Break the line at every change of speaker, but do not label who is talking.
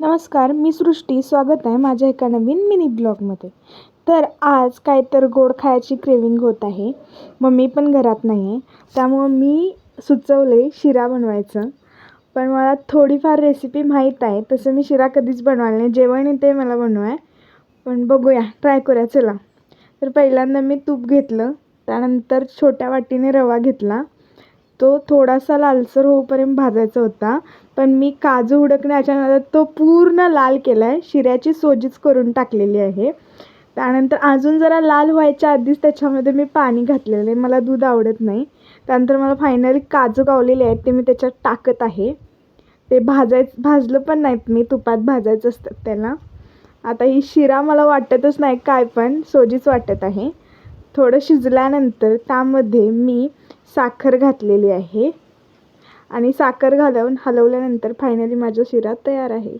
नमस्कार, मी सृष्टी. स्वागत आहे माझ्या एका नवीन मिनी ब्लॉगमध्ये. तर आज काय तर गोड खायची क्रेविंग होत आहे. मम्मी पण घरात नाही आहे, त्यामुळं मी सुचवले शिरा बनवायचं. पण मला थोडीफार रेसिपी माहीत आहे. तसं मी शिरा कधीच बनवायला नाही. जेवण येते मला बनवाय, पण बघूया, ट्राय करूया चला. तर पहिल्यांदा मी तूप घेतलं, त्यानंतर छोट्या वाटीने रवा घेतला. तो थोडासा लालसर होईपर्यंत भाजायचा होता, पण मी काजू उडकण्याच्या नादात तो पूर्ण लाल केला आहे. शिऱ्याची सोजीच करून टाकलेली आहे. त्यानंतर अजून जरा लाल व्हायच्या आधीच त्याच्यामध्ये मी पाणी घातलेलं आहे. मला दूध आवडत नाही. त्यानंतर मला फायनली काजू गावलेले आहेत, ते मी त्याच्यात टाकत आहे. ते भाजलं पण नाहीत मी, तुपात भाजायचं असतं त्याला. आता ही शिरा मला वाटतच नाही काय, पण सोजीच वाटत आहे. थोडं शिजल्यानंतर त्यामध्ये मी साखर घातलेली आहे आणि साखर घालून हलवल्यानंतर फायनली माझा शिरा तयार आहे.